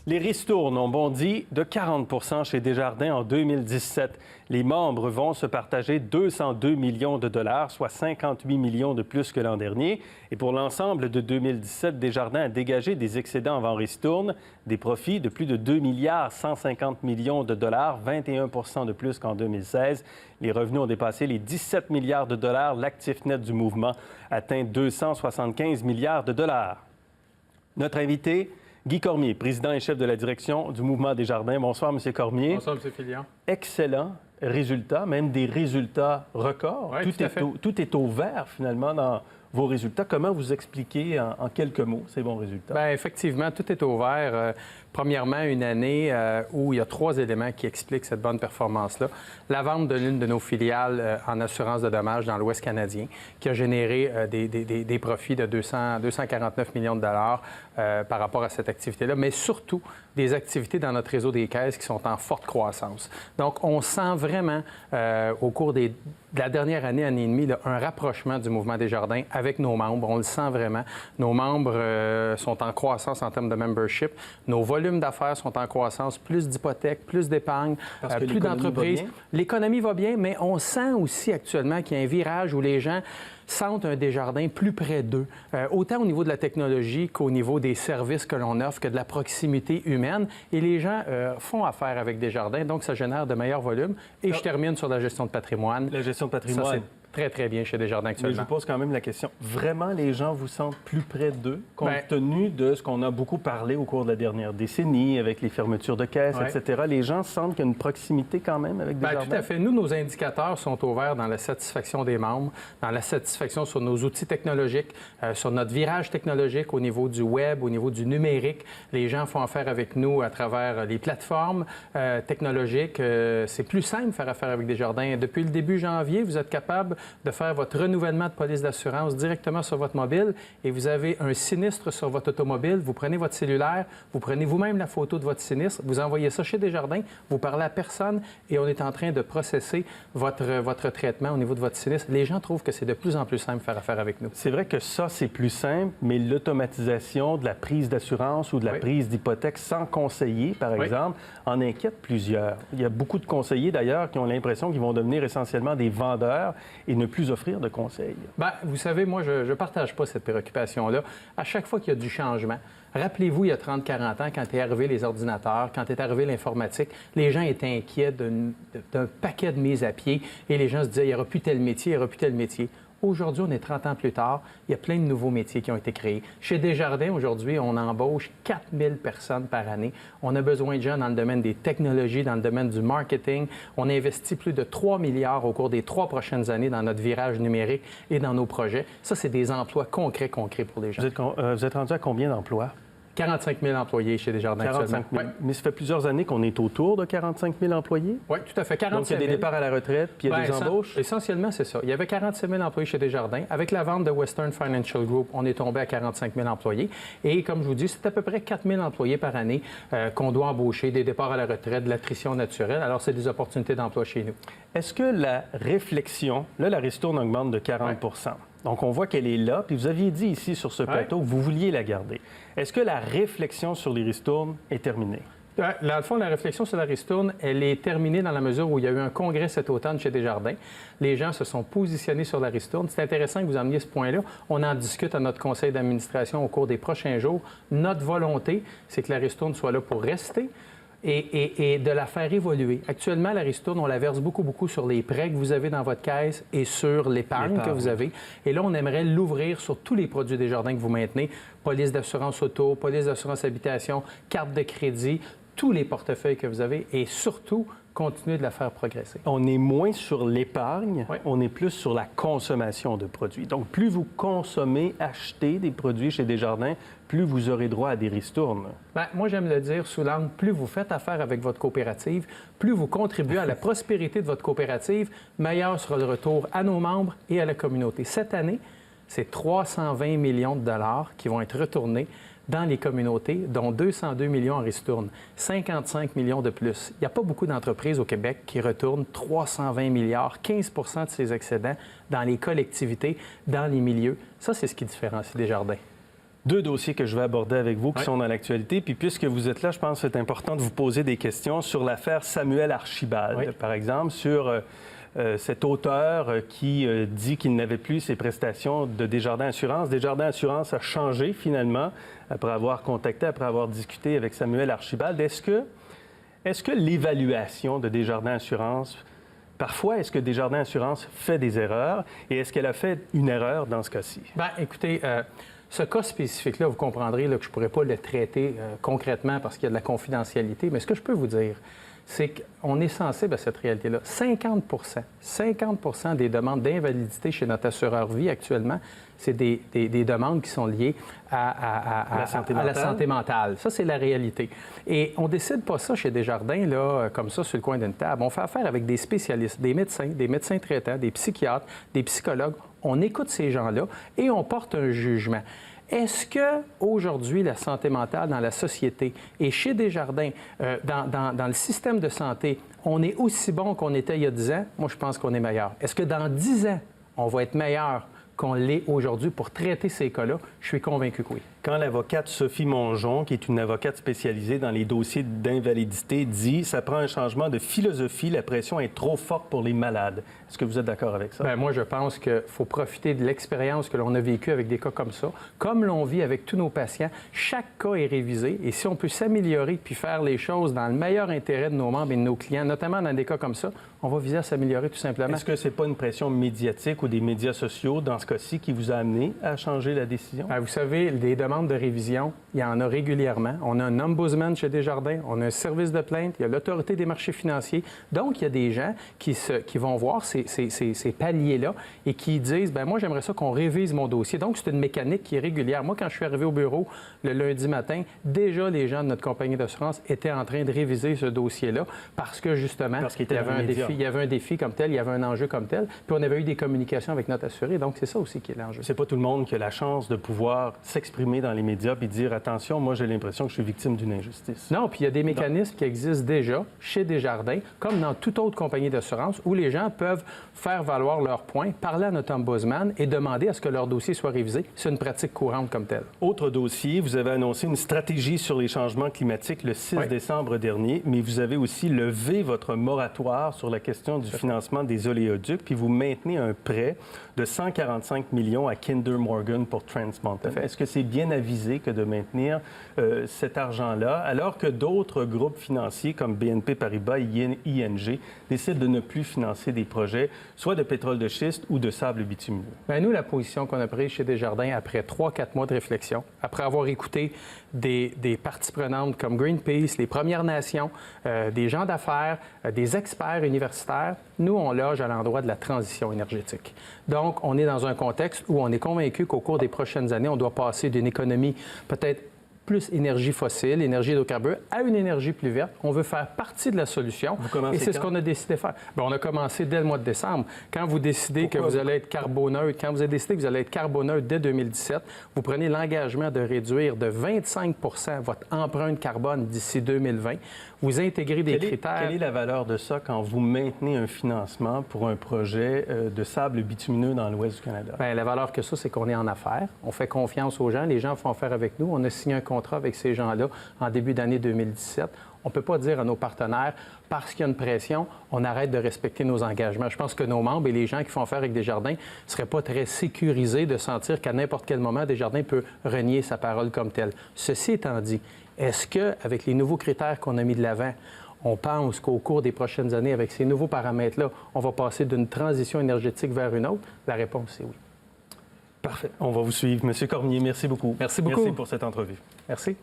Les ristournes ont bondi de 40 % chez Desjardins en 2017. Les membres vont se partager 202 millions de dollars, soit 58 millions de plus que l'an dernier. Et pour l'ensemble de 2017, Desjardins a dégagé des excédents avant ristournes, des profits de plus de 2 milliards 150 millions de dollars, 21 % de plus qu'en 2016. Les revenus ont dépassé les 17 milliards de dollars. L'actif net du mouvement atteint 275 milliards de dollars. Notre invité, Guy Cormier, président et chef de la direction du Mouvement Desjardins. Bonsoir, M. Cormier. Bonsoir, M. Filion. Excellent résultat, même des résultats records. Oui, tout est au vert, finalement, dans vos résultats. Comment vous expliquez en quelques mots ces bons résultats? Bien, effectivement, tout est au vert. Premièrement, une année où il y a 3 éléments qui expliquent cette bonne performance-là. La vente de l'une de nos filiales en assurance de dommages dans l'Ouest canadien, qui a généré des profits de 249 millions de dollars par rapport à cette activité-là, mais surtout des activités dans notre réseau des caisses qui sont en forte croissance. Donc, on sent vraiment, au cours de la dernière année, année et demie, là, un rapprochement du Mouvement Desjardins avec nos membres. On le sent vraiment. Nos membres sont en croissance en termes de membership. Nos volumes d'affaires sont en croissance, plus d'hypothèques, plus d'épargne, plus d'entreprises. L'économie va bien, mais on sent aussi actuellement qu'il y a un virage où les gens sentent un Desjardins plus près d'eux, autant au niveau de la technologie qu'au niveau des services que l'on offre, que de la proximité humaine. Et les gens font affaire avec Desjardins, donc ça génère de meilleurs volumes. Et je termine sur la gestion de patrimoine. La gestion de patrimoine. Ça, c'est très, très bien chez Desjardins actuellement. Mais je vous pose quand même la question. Vraiment, les gens vous sentent plus près d'eux, compte tenu de ce qu'on a beaucoup parlé au cours de la dernière décennie, avec les fermetures de caisses, etc. Les gens sentent qu'il y a une proximité quand même avec Desjardins? Tout à fait. Nous, nos indicateurs sont ouverts dans la satisfaction des membres, dans la satisfaction sur nos outils technologiques, sur notre virage technologique au niveau du web, au niveau du numérique. Les gens font affaire avec nous à travers les plateformes technologiques. C'est plus simple de faire affaire avec Desjardins. Depuis le début janvier, vous êtes capable de faire votre renouvellement de police d'assurance directement sur votre mobile et vous avez un sinistre sur votre automobile. Vous prenez votre cellulaire, vous prenez vous-même la photo de votre sinistre, vous envoyez ça chez Desjardins, vous parlez à personne et on est en train de processer votre traitement au niveau de votre sinistre. Les gens trouvent que c'est de plus en plus simple de faire affaire avec nous. C'est vrai que ça, c'est plus simple, mais l'automatisation de la prise d'assurance ou de la prise d'hypothèque sans conseiller, par exemple, en inquiète plusieurs. Il y a beaucoup de conseillers, d'ailleurs, qui ont l'impression qu'ils vont devenir essentiellement des vendeurs et ne plus offrir de conseils. Bien, vous savez, moi, je ne partage pas cette préoccupation-là. À chaque fois qu'il y a du changement, rappelez-vous, il y a 30-40 ans, quand est arrivé les ordinateurs, quand est arrivé l'informatique, les gens étaient inquiets d'un paquet de mises à pied et les gens se disaient, il n'y aura plus tel métier, il n'y aura plus tel métier. Aujourd'hui, on est 30 ans plus tard, il y a plein de nouveaux métiers qui ont été créés. Chez Desjardins, aujourd'hui, on embauche 4000 personnes par année. On a besoin de gens dans le domaine des technologies, dans le domaine du marketing. On investit plus de 3 milliards au cours des 3 prochaines années dans notre virage numérique et dans nos projets. Ça, c'est des emplois concrets pour les gens. Vous êtes rendu à combien d'emplois? 45 000 employés chez Desjardins 45 000. Mais ça fait plusieurs années qu'on est autour de 45 000 employés? Oui, tout à fait. 45 000. Donc, il y a des départs à la retraite, puis il y a des embauches? Essentiellement, c'est ça. Il y avait 47 000 employés chez Desjardins. Avec la vente de Western Financial Group, on est tombé à 45 000 employés. Et comme je vous dis, c'est à peu près 4 000 employés par année qu'on doit embaucher, des départs à la retraite, de l'attrition naturelle. Alors, c'est des opportunités d'emploi chez nous. Est-ce que la réflexion, là, la ristourne augmente de 40 Donc, on voit qu'elle est là. Puis vous aviez dit ici sur ce plateau que vous vouliez la garder. Est-ce que la réflexion sur les ristournes est terminée? Dans le fond, la réflexion sur la ristourne, elle est terminée dans la mesure où il y a eu un congrès cet automne chez Desjardins. Les gens se sont positionnés sur la ristourne. C'est intéressant que vous ameniez ce point-là. On en discute à notre conseil d'administration au cours des prochains jours. Notre volonté, c'est que la ristourne soit là pour rester. Et de la faire évoluer. Actuellement, la ristourne, on la verse beaucoup sur les prêts que vous avez dans votre caisse et sur l'épargne que vous avez. Et là, on aimerait l'ouvrir sur tous les produits Desjardins que vous maintenez. Police d'assurance auto, police d'assurance habitation, carte de crédit, tous les portefeuilles que vous avez et surtout, continuer de la faire progresser. On est moins sur l'épargne, on est plus sur la consommation de produits. Donc, plus vous consommez, achetez des produits chez Desjardins, plus vous aurez droit à des ristournes. Bien, moi, j'aime le dire sous l'angle, plus vous faites affaire avec votre coopérative, plus vous contribuez à la prospérité de votre coopérative, meilleur sera le retour à nos membres et à la communauté. Cette année, c'est 320 millions de dollars qui vont être retournés dans les communautés, dont 202 millions en ristournes, 55 millions de plus. Il n'y a pas beaucoup d'entreprises au Québec qui retournent 320 milliards, 15 de ces excédents dans les collectivités, dans les milieux. Ça, c'est ce qui différencie Desjardins. Deux dossiers que je vais aborder avec vous qui Oui. sont dans l'actualité. Puis puisque vous êtes là, je pense que c'est important de vous poser des questions sur l'affaire Samuel Archibald, Oui. par exemple, sur cet auteur qui dit qu'il n'avait plus ses prestations de Desjardins Assurance. Desjardins Assurance a changé finalement après avoir contacté, après avoir discuté avec Samuel Archibald. Est-ce que l'évaluation de Desjardins Assurance, parfois, est-ce que Desjardins Assurance fait des erreurs et est-ce qu'elle a fait une erreur dans ce cas-ci? Bien, écoutez, ce cas spécifique-là, vous comprendrez là, que je ne pourrais pas le traiter concrètement parce qu'il y a de la confidentialité, mais ce que je peux vous dire, c'est qu'on est sensible à cette réalité-là. 50 des demandes d'invalidité chez notre assureur vie actuellement, c'est des demandes qui sont liées à la santé mentale. Ça, c'est la réalité. Et on ne décide pas ça chez Desjardins, là, comme ça, sur le coin d'une table. On fait affaire avec des spécialistes, des médecins traitants, des psychiatres, des psychologues. On écoute ces gens-là et on porte un jugement. Est-ce qu'aujourd'hui, la santé mentale dans la société et chez Desjardins, dans le système de santé, on est aussi bon qu'on était il y a 10 ans? Moi, je pense qu'on est meilleur. Est-ce que dans 10 ans, on va être meilleur qu'on l'est aujourd'hui pour traiter ces cas-là? Je suis convaincu que oui. Quand l'avocate Sophie Mongeon, qui est une avocate spécialisée dans les dossiers d'invalidité, dit « ça prend un changement de philosophie, la pression est trop forte pour les malades ». Est-ce que vous êtes d'accord avec ça? Bien, moi, je pense qu'il faut profiter de l'expérience que l'on a vécue avec des cas comme ça. Comme l'on vit avec tous nos patients, chaque cas est révisé et si on peut s'améliorer puis faire les choses dans le meilleur intérêt de nos membres et de nos clients, notamment dans des cas comme ça, on va viser à s'améliorer tout simplement. Est-ce que ce n'est pas une pression médiatique ou des médias sociaux, dans ce cas-ci, qui vous a amené à changer la décision? Bien, vous savez, des demandes de révision, il y en a régulièrement. On a un ombudsman chez Desjardins, on a un service de plainte, il y a l'autorité des marchés financiers. Donc, il y a des gens qui vont voir ces paliers-là et qui disent, bien, moi, j'aimerais ça qu'on révise mon dossier. Donc, c'est une mécanique qui est régulière. Moi, quand je suis arrivé au bureau le lundi matin, déjà, les gens de notre compagnie d'assurance étaient en train de réviser ce dossier-là parce que, justement, il y avait un défi comme tel, il y avait un enjeu comme tel, puis on avait eu des communications avec notre assuré. Donc, c'est ça aussi qui est l'enjeu. C'est pas tout le monde qui a la chance de pouvoir s'exprimer dans les médias puis dire, attention, moi, j'ai l'impression que je suis victime d'une injustice. Non, puis il y a des mécanismes qui existent déjà chez Desjardins, comme dans toute autre compagnie d'assurance, où les gens peuvent faire valoir leurs points, parler à notre ombudsman et demander à ce que leur dossier soit révisé. C'est une pratique courante comme telle. Autre dossier, vous avez annoncé une stratégie sur les changements climatiques le 6 décembre dernier, mais vous avez aussi levé votre moratoire sur la question du financement des oléoducs, puis vous maintenez un prêt de 145 millions à Kinder Morgan pour Trans Mountain. Est-ce que c'est bien avisé que de maintenir cet argent-là, alors que d'autres groupes financiers comme BNP Paribas et ING décident de ne plus financer des projets, soit de pétrole de schiste ou de sable bitumineux? Bien, nous, la position qu'on a prise chez Desjardins après 3-4 mois de réflexion, après avoir écouté des parties prenantes comme Greenpeace, les Premières Nations, des gens d'affaires, des experts universitaires, nous, on loge à l'endroit de la transition énergétique. Donc, on est dans un contexte où on est convaincu qu'au cours des prochaines années, on doit passer d'une économie peut-être plus énergie fossile, énergie hydrocarbures, à une énergie plus verte. On veut faire partie de la solution. Et c'est ce qu'on a décidé de faire. Bien, on a commencé dès le mois de décembre. Quand vous décidez que vous allez être carboneutre, quand vous avez décidé que vous allez être carboneutre dès 2017, vous prenez l'engagement de réduire de 25 votre empreinte carbone d'ici 2020. Vous intégrez des critères. Quelle est la valeur de ça quand vous maintenez un financement pour un projet de sable bitumineux dans l'ouest du Canada? Bien, la valeur que ça, c'est qu'on est en affaires. On fait confiance aux gens. Les gens font affaire avec nous. On a signé un contrat avec ces gens-là en début d'année 2017. On ne peut pas dire à nos partenaires, parce qu'il y a une pression, on arrête de respecter nos engagements. Je pense que nos membres et les gens qui font affaire avec Desjardins ne seraient pas très sécurisés de sentir qu'à n'importe quel moment, Desjardins peut renier sa parole comme telle. Ceci étant dit, est-ce qu'avec les nouveaux critères qu'on a mis de l'avant, on pense qu'au cours des prochaines années, avec ces nouveaux paramètres-là, on va passer d'une transition énergétique vers une autre? La réponse, c'est oui. Parfait. On va vous suivre. Monsieur Cormier, merci beaucoup. Merci beaucoup. Merci pour cette entrevue. Merci.